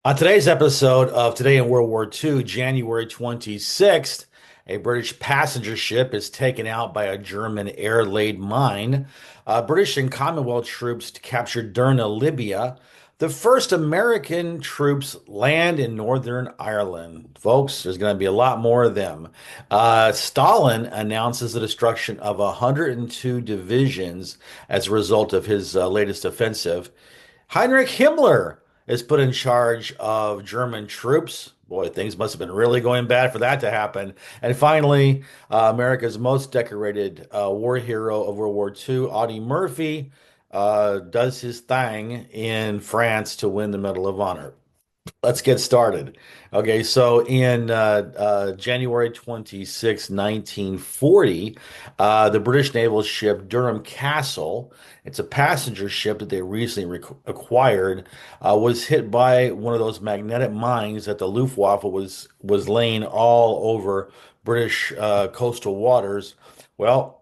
On today's episode of Today in World War II, January 26th, a British passenger ship is taken out by a German air-laid mine. British and Commonwealth troops captured Derna, Libya. The first American troops land in Northern Ireland. Folks, there's going to be a lot more of them. Stalin announces the destruction of 102 divisions as a result of his latest offensive. Heinrich Himmler is put in charge of German troops. Boy, things must have been really going bad for that to happen. And finally, America's most decorated war hero of World War II, Audie Murphy, does his thing in France to win the Medal of Honor. Let's get started. Okay, so in January 26, 1940, the British naval ship Durham Castle, it's a passenger ship that they recently acquired, was hit by one of those magnetic mines that the Luftwaffe was laying all over British coastal waters. Well,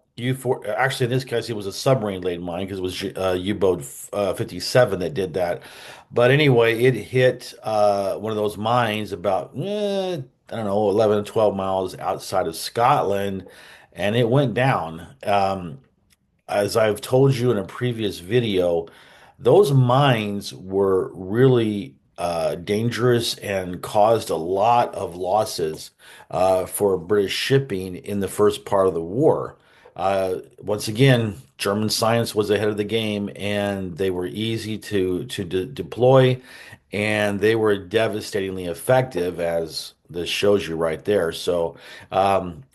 actually, in this case, it was a submarine-laden mine because it was U-boat 57 that did that. But anyway, it hit one of those mines about, I don't know, 11 to 12 miles outside of Scotland, and it went down. As I've told you in a previous video, those mines were really dangerous and caused a lot of losses for British shipping in the first part of the war. Once again, German science was ahead of the game, and they were easy to deploy, and they were devastatingly effective, as this shows you right there. So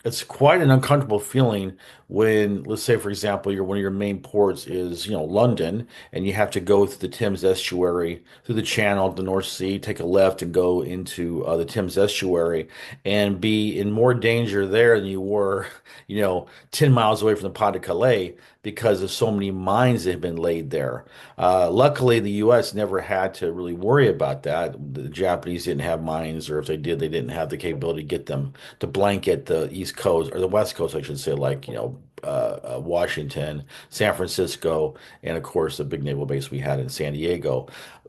it's quite an uncomfortable feeling when, let's say, for example, one of your main ports is, London, and you have to go through the Thames estuary, through the Channel, the North Sea, take a left and go into the Thames estuary, and be in more danger there than you were, 10 miles away from the Pas de Calais because of so many mines that have been laid there. Luckily, the U.S. never had to really worry about that. The Japanese didn't have mines, or if they did, they didn't have the capability to get them to blanket the East Coast or the West Coast, I should say, like, Washington, San Francisco, and of course, the big naval base we had in San Diego.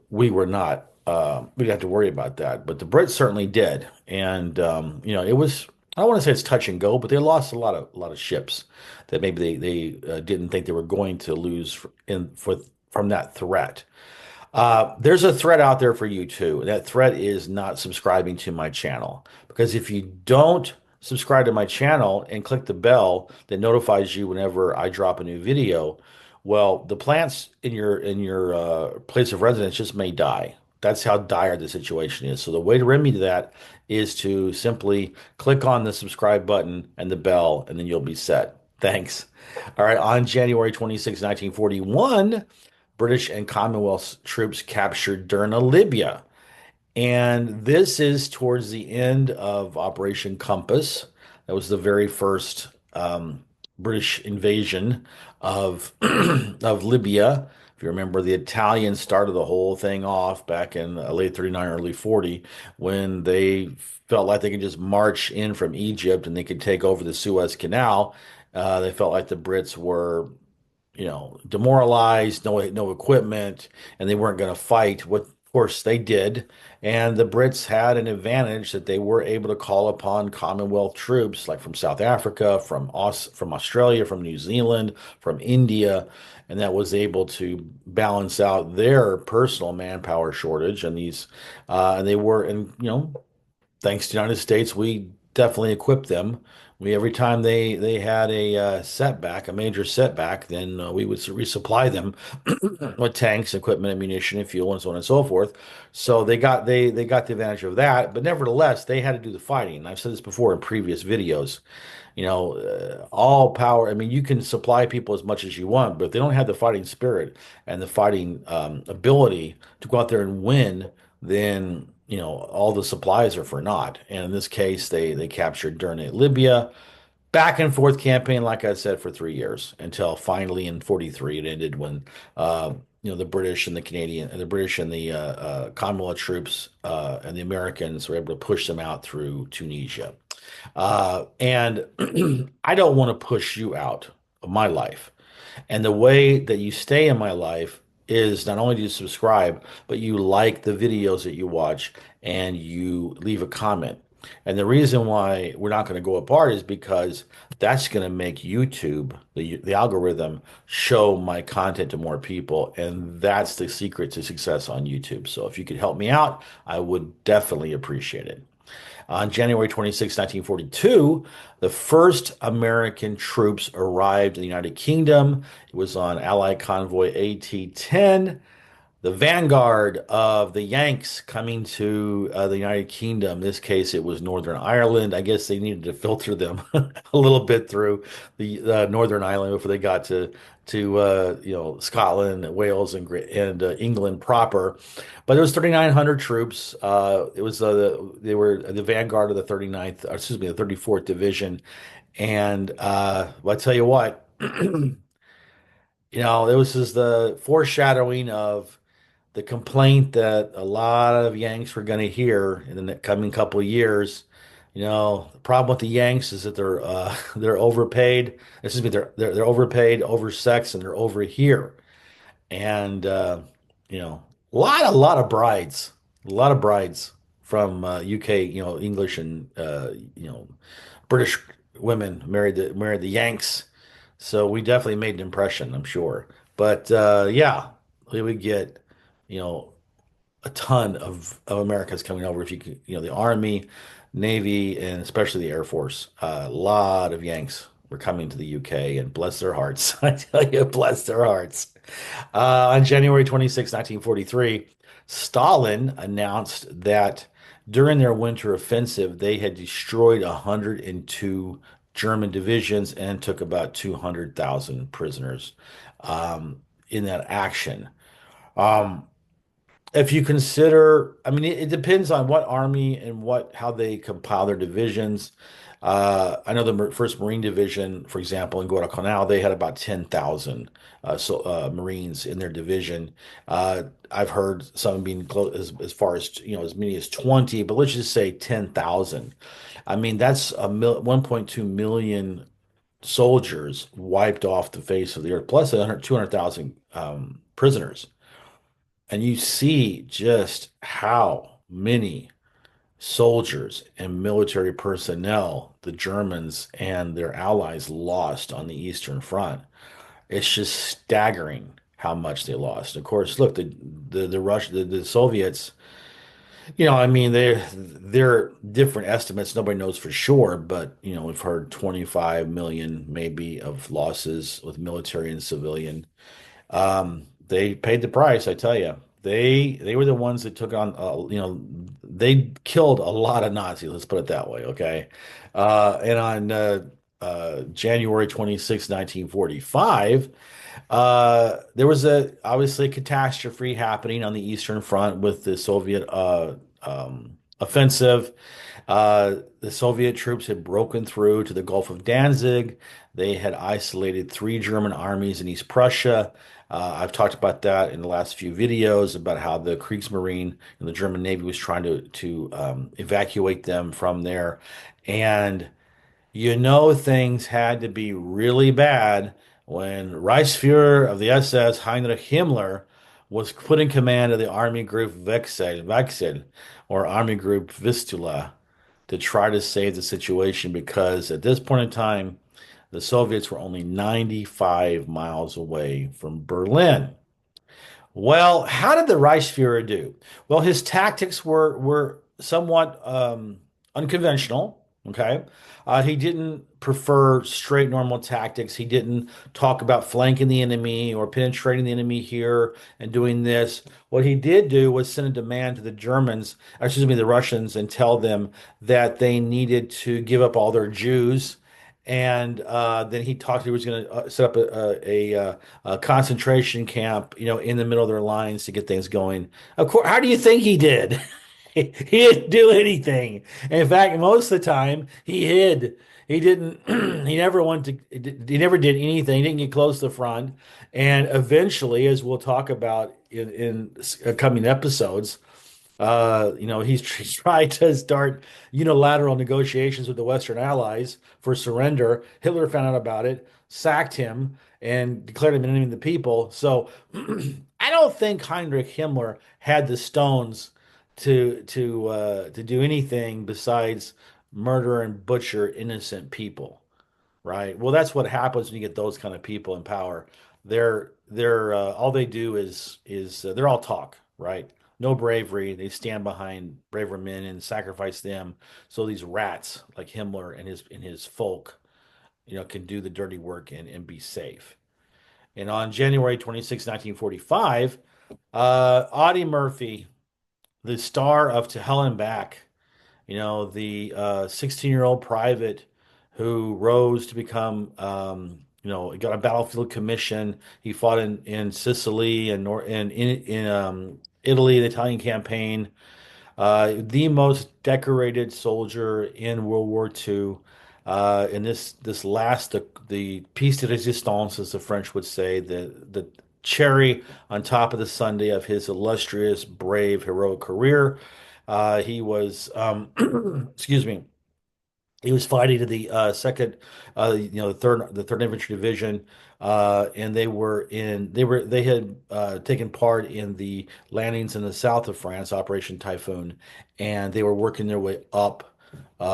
We were not. We didn't have to worry about that, but the Brits certainly did, and it was. I don't want to say it's touch and go, but they lost a lot of ships that maybe they didn't think they were going to lose from that threat. There's a threat out there for you too. That threat is not subscribing to my channel, because if you don't subscribe to my channel and click the bell that notifies you whenever I drop a new video, well, the plants in your place of residence just may die. That's how dire the situation is. So the way to remedy that is to simply click on the subscribe button and the bell, and then you'll be set. Thanks. All right, on January 26, 1941, British and Commonwealth troops captured Derna, Libya. And this is towards the end of Operation Compass. That was the very first British invasion of of Libya. If you remember, the Italians started the whole thing off back in late 39, early 40, when they felt like they could just march in from Egypt and they could take over the Suez Canal. They felt like the Brits were demoralized, no equipment, and they weren't going to fight. What, of course, they did, and the Brits had an advantage that they were able to call upon Commonwealth troops, like from South Africa, from Australia, from New Zealand, from India, and that was able to balance out their personal manpower shortage. And they were, and thanks to the United States, we definitely equipped them. Every time they had a setback, a major setback, then we would resupply them with tanks, equipment, ammunition, and fuel, and so on and so forth. So they got the advantage of that, but nevertheless, they had to do the fighting. And I've said this before in previous videos. All power. I mean, you can supply people as much as you want, but if they don't have the fighting spirit and the fighting ability to go out there and win, then all the supplies are for naught. And in this case, they captured Derna, Libya, back and forth campaign, like I said, for 3 years until finally in 43 it ended when the British and the Commonwealth troops and the Americans were able to push them out through Tunisia. And I don't want to push you out of my life. And the way that you stay in my life is not only do you subscribe, but you like the videos that you watch and you leave a comment. And the reason why we're not going to go apart is because that's going to make YouTube, the algorithm, show my content to more people. And that's the secret to success on YouTube. So if you could help me out, I would definitely appreciate it. On January 26, 1942, the first American troops arrived in the United Kingdom. It was on Allied convoy AT-10, the vanguard of the Yanks coming to the United Kingdom. In this case, it was Northern Ireland. I guess they needed to filter them a little bit through the Northern Ireland before they got to Scotland, Wales, and England proper. But it was 3,900 troops. It was they were the vanguard of the 39th, or excuse me, the 34th Division. And well, I tell you what, this is the foreshadowing of the complaint that a lot of Yanks were going to hear in the coming couple of years. The problem with the Yanks is that they're they're overpaid. Excuse me, they're overpaid, oversexed, and they're over here. And a lot of brides, a lot of brides from UK, English and British women married the Yanks. So we definitely made an impression, I'm sure. But yeah, we would get you know a ton of Americans coming over. If you could, the Army, Navy, and especially the Air Force. A lot of Yanks were coming to the UK, and bless their hearts. I tell you, bless their hearts. On January 26, 1943, Stalin announced that during their winter offensive, they had destroyed 102 German divisions and took about 200,000 prisoners in that action. Um, if you consider, I mean, it depends on what army and how they compile their divisions. I know the First Marine Division, for example, in Guadalcanal, they had about 10,000 Marines in their division. I've heard some being close as far as as many as 20, but let's just say 10,000. I mean, that's 1.2 million soldiers wiped off the face of the earth, plus 200,000 prisoners. And you see just how many soldiers and military personnel the Germans and their allies lost on the Eastern Front. It's just staggering how much they lost. Of course, look, the Soviets, I mean, they're different estimates. Nobody knows for sure, but we've heard 25 million maybe of losses with military and civilian. They paid the price, I tell you. They were the ones that took on, they killed a lot of Nazis, let's put it that way, okay? And on January 26, 1945, there was obviously a catastrophe happening on the Eastern Front with the Soviet offensive. The Soviet troops had broken through to the Gulf of Danzig. They had isolated three German armies in East Prussia. I've talked about that in the last few videos about how the Kriegsmarine and the German Navy was trying to evacuate them from there. And things had to be really bad when Reichsfuhrer of the SS, Heinrich Himmler, was put in command of the Army Group Wechsel, or Army Group Vistula, to try to save the situation because at this point in time, the Soviets were only 95 miles away from Berlin. Well, how did the Reichsfuhrer do? Well, his tactics were somewhat unconventional. Okay, he didn't prefer straight normal tactics. He didn't talk about flanking the enemy or penetrating the enemy here and doing this. What he did do was send a demand to the Germans, excuse me, the Russians, and tell them that they needed to give up all their Jews. And then he was going to set up a concentration camp, in the middle of their lines to get things going. Of course, how do you think he did? He didn't do anything. In fact, most of the time he hid. He didn't. He never wanted to. He never did anything. He didn't get close to the front. And eventually, as we'll talk about in coming episodes, he's tried to start unilateral negotiations with the Western Allies for surrender. Hitler found out about it, sacked him, and declared him an enemy of the people. So I don't don't think Heinrich Himmler had the stones to do anything besides murder and butcher innocent people, right? Well, that's what happens when you get those kind of people in power. They're all they do is they're all talk, right? No bravery. They stand behind braver men and sacrifice them so these rats like Himmler and his folk, can do the dirty work and be safe. And on January 26, 1945, Audie Murphy, the star of To Hell and Back, the 16-year-old private who rose to become, he got a battlefield commission. He fought in Sicily and in Italy, the Italian campaign. The most decorated soldier in World War II. In this last the piece de résistance, as the French would say, the cherry on top of the sundae of his illustrious, brave, heroic career. He was, excuse me, he was fighting to the second, the third Infantry Division, and they had taken part in the landings in the south of France, Operation Typhoon, and they were working their way up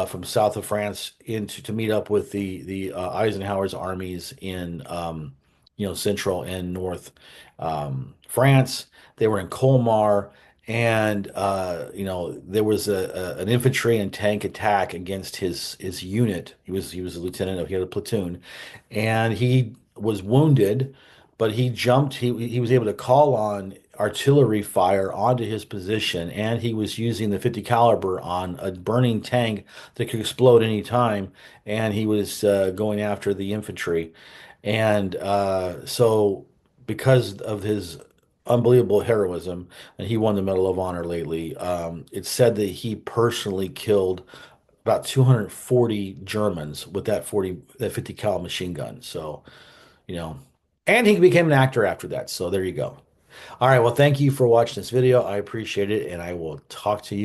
from south of France into to meet up with the Eisenhower's armies in central and north France. They were in Colmar. And there was an infantry and tank attack against his unit. He was a lieutenant he had a platoon, and he was wounded, but he jumped. He was able to call on artillery fire onto his position, and he was using the 50 caliber on a burning tank that could explode any time. And he was going after the infantry, and so because of his unbelievable heroism, and he won the Medal of Honor lately. It's said that he personally killed about 240 Germans with that 50 cal machine gun. So, you know, and he became an actor after that. So there you go. All right. Well, thank you for watching this video. I appreciate it, and I will talk to you.